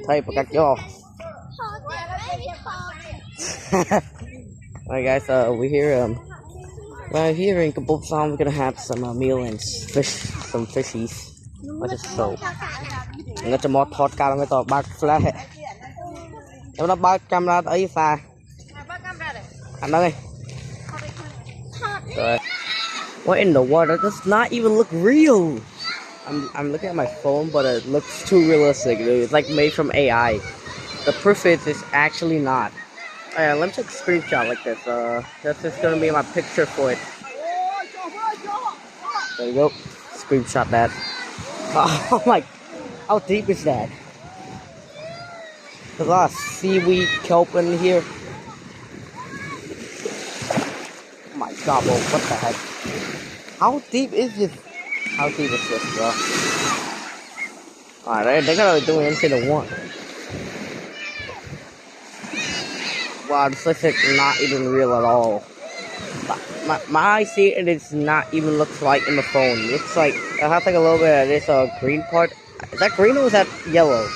Thay for các yo. Alright guys, we're here right here in Kabulsan. We're gonna have some meal and some fishies. What is so? I'm gonna more thought camera to back flash. I'm not back camera ấy xa. Anh ơi. What in the water? That does not even look real. I'm looking at my phone, but it looks too realistic, dude. It's like made from AI. The proof is it's actually not. Alright, let me take a screenshot like this. That's just gonna be my picture for it. There you go. Screenshot that. Oh my, how deep is that? There's a lot of seaweed kelp in here. Oh my god, bro, what the heck? How deep is this? How deep is this, bro? Alright, they're gonna do anything they want. Wow, this looks like not even real at all. My eyes see it, it's not even looks like in the phone. It looks like it has like a little bit of this green part. Is that green or is that yellow?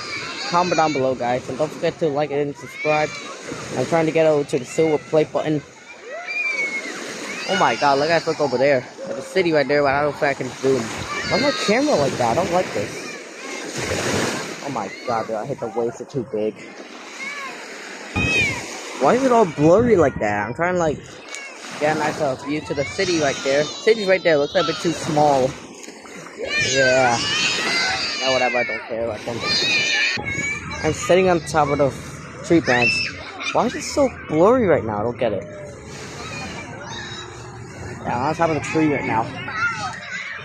Comment down below, guys, and don't forget to like and subscribe. I'm trying to get over to the silver play button. Oh my god, look over there. There's a city right there, but I don't know if I can zoom. Why my camera like that? I don't like this. Oh my god, dude, I hit the waves, are too big. Why is it all blurry like that? I'm trying to like get a nice view to the city right there. City's right there, looks like a bit too small. Yeah. No, whatever, I don't care about them. I'm sitting on top of the tree branch. Why is it so blurry right now? I don't get it. Yeah, I'm on top of the tree right now.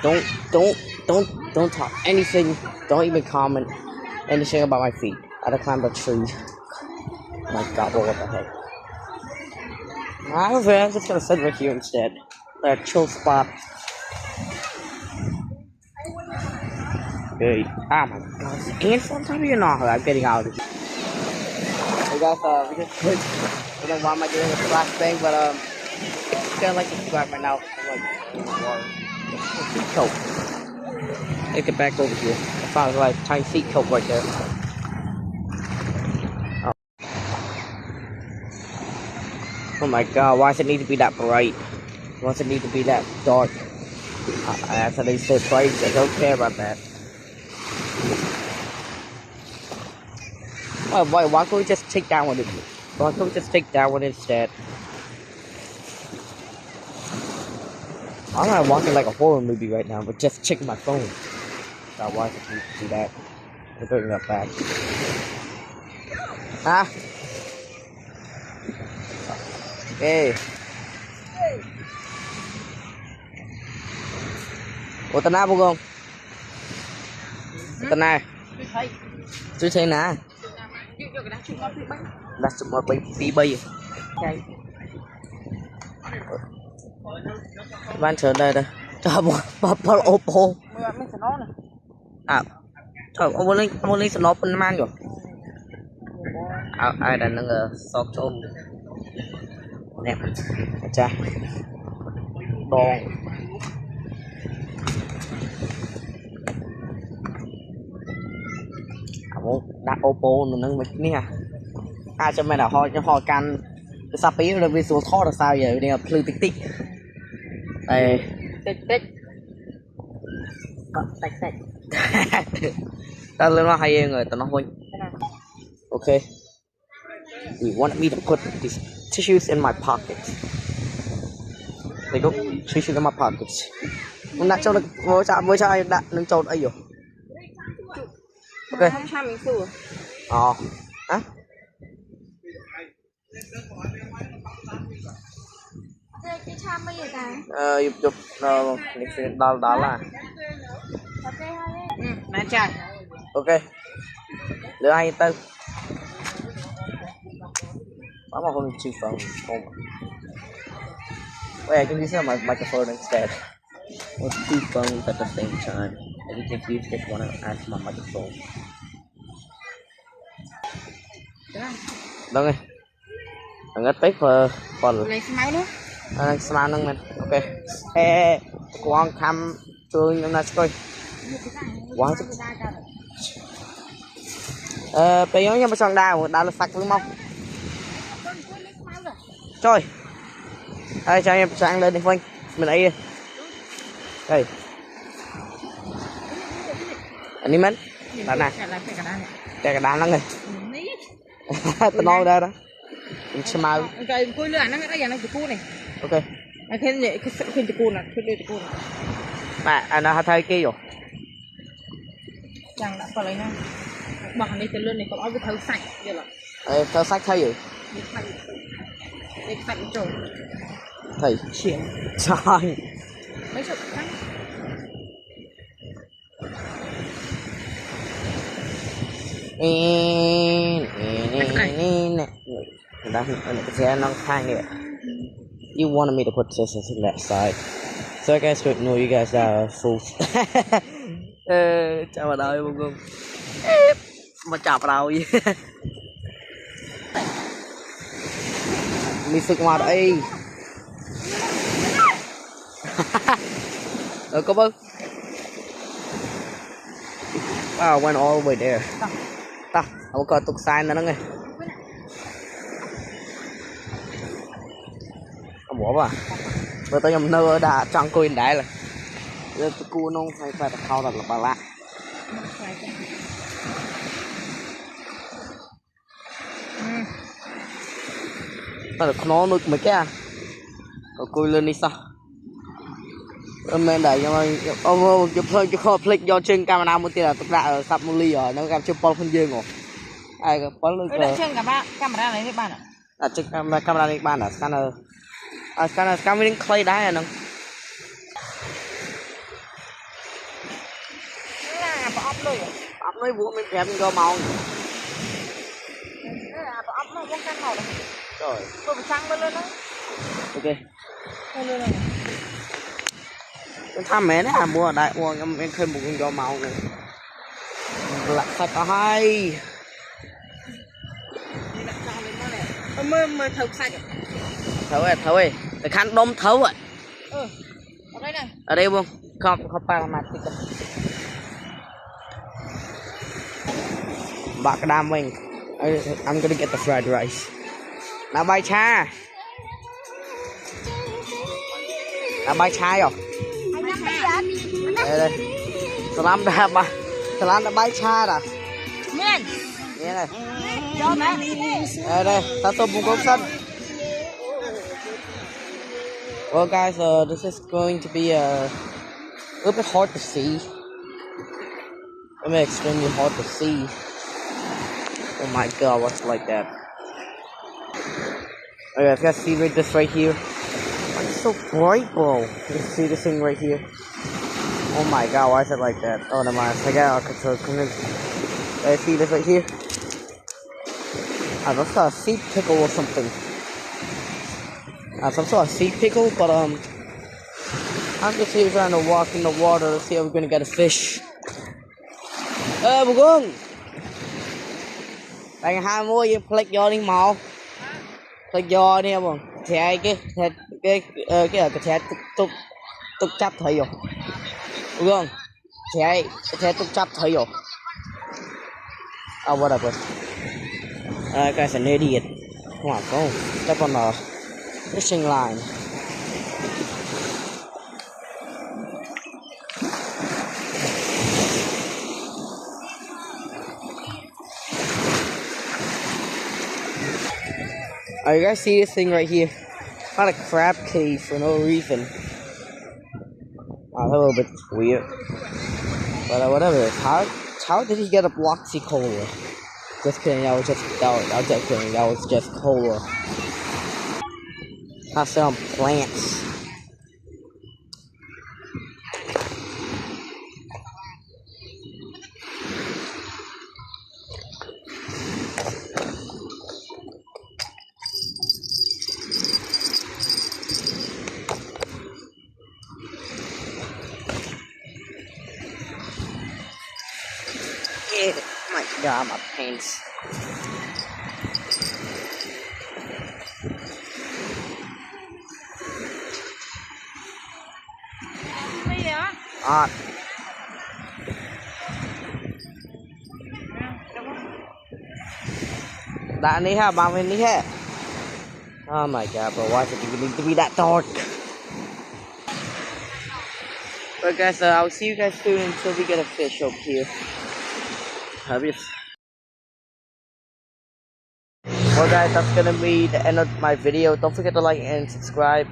Don't talk anything. Don't even comment anything about my feet. I had to climb the tree. Oh my god, what the heck? I don't know, I'm just gonna sit right here instead. Like a chill spot. Hey, oh my god, and sometimes you're not. I'm getting out of here. Hey guys, we just quit. I don't know why am I doing this last thing, but it's gonna like subscribe right now. I'm like, seat coat. Take it back over here. I found like tiny seat coat right there. Oh my god, why does it need to be that bright? Why does it need to be that dark? I actually said bright, I don't care about that. Why can't we just take that one? Why can't we just take that one instead? I'm not walking like a horror movie right now, but just checking my phone. God, why does it need to do that? We're bringing that back. Ah! Hey. Ủa tên nào không? Tên nào? Tôi thấy nè. Đặt chụp một BB. Bạn chờ đây đây. Trời bỏ Oppo. À. Trời ông lên nó bên man rồi. Ai đã nâng sọt trôm. Nè, cha đòn đặt Oppo nâng mấy nè ai cho mày là ho can sao tí rồi vì số kho là sao vậy đây là plư tích tích đây tích ta lên nó hay người tao nó thôi. Okay, we want me to put these tissues in my pockets. There you go, tissues in my pockets. Hôm nay cho được với ai đã nâng trâu ấy rồi. Ok. Hả? Dục đó là. Nè trai. Ok. Lựa ai tư. I'm not holding two phones. Oh my. Wait, I can use my microphone instead. With two phones at the same time. I can just use this one and add my microphone. Đâu rồi. Đừng có tích còn. Này máy nữa. Smile nâng mình. Ok. Ê, con cam trương nhưng nó coi. Quá chứ. bây giờ nhưng mà xong đào là sạch luôn không trời đây cho em sang lên đi phanh mình ấy đi đây anh đi mấy bạn này cái đàn lắm rồi tao nói đây đó mình sẽ mau cái cùi lửa nó cái này cái cùi này ok cái này cái cái cùi này cái cùi này mà anh đã thay kia rồi chẳng đã có lấy nào bằng này từ lươn này còn nói với thấu sạch vậy là thao sách thay gì để sạch trộn thầy chuyển trời mấy chục tháng You wanted me to put this in that side, so I guess ignore you guys are fools. Chào vào đây mọi người. Mà chào vào đâu vậy? Mình sức ngoài đây. Có bơ. Wow, went all the way there. Ta, không có tục sai nữa nghe. Bỏ vào. Bữa tôi nhầm nơ đã trong coin đáy là. Giờ tôi cua nông phải thao thật là bà lạ. Mà được nó nước mấy cái à. Rồi cùi lên đi sao. Mình đẩy cho mình ông chụp hơi cho kho click do trên camera một tí là tất cả ở sắp một ly ở nó gặp chụp ball phân dương rồi. Ai có ball được trên camera này các bạn ạ. Trên camera này bạn ở scanner. Scanner clay đá à nó. Là bỏ ốc rồi. Ốc nói vụ mình kẹp cho màu. Là bỏ ốc nó không căn màu đâu. Rồi. Tôi bị sang lên đó. Ok. Lên này. Tham mẹ đấy à mua đại uống em khơi một con cho màu này. Lạ sạch có hay. Mới thấu sạch. Thấu ơi. Cái khăn đom thấu ạ. Ở đây này. Ở đây không? Không pa mặt tích. Back đam mình. I'm gonna get the fried rice. Là bay cha. Là bay cha rồi. Đây. Salam đã bay cha rồi. Miền. Nghe này. Cho mẹ. Đây, ta tôm bún cốm xanh. Well guys, this is going to be a little bit hard to see. I mean, extremely hard to see. Oh my god, what's like that? Okay, I've got to see this right here. It's so bright, bro. You can see this thing right here. Oh my god, why is it like that? Oh, never mind. I got to convince. I see this right here. I looks like a sea pickle or something. Some sort of sea pickle, but I'm just here trying to walk in the water to see if we're gonna get a fish. Bố Quân. Đây hai mua gì click vô đi màu. Click vô đi không? Xe cái xe tục chấp thấy rồi. Bố Quân. Xe tục chấp thấy rồi. Oh, whatever. That guy's an idiot. Come on, go. Step on the fishing line. Oh, you guys see this thing right here? Not a crab cave for no reason. Wow, that's a little bit weird. But whatever. How did he get a Bloxy Cola? Just kidding. That was just kidding. That was just cola. I some plants. Oh my god, my pants. That need help, Mom, we need help. Oh my god, bro, why does it even need to be that dark? But guys, I'll see you guys soon until we get a fish up here. Well guys, that's gonna be the end of my video. Don't forget to like and subscribe.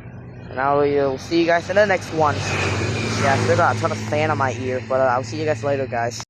And I will see you guys in the next one. Yeah, I still got a ton of sand on my ear, but I'll see you guys later, guys.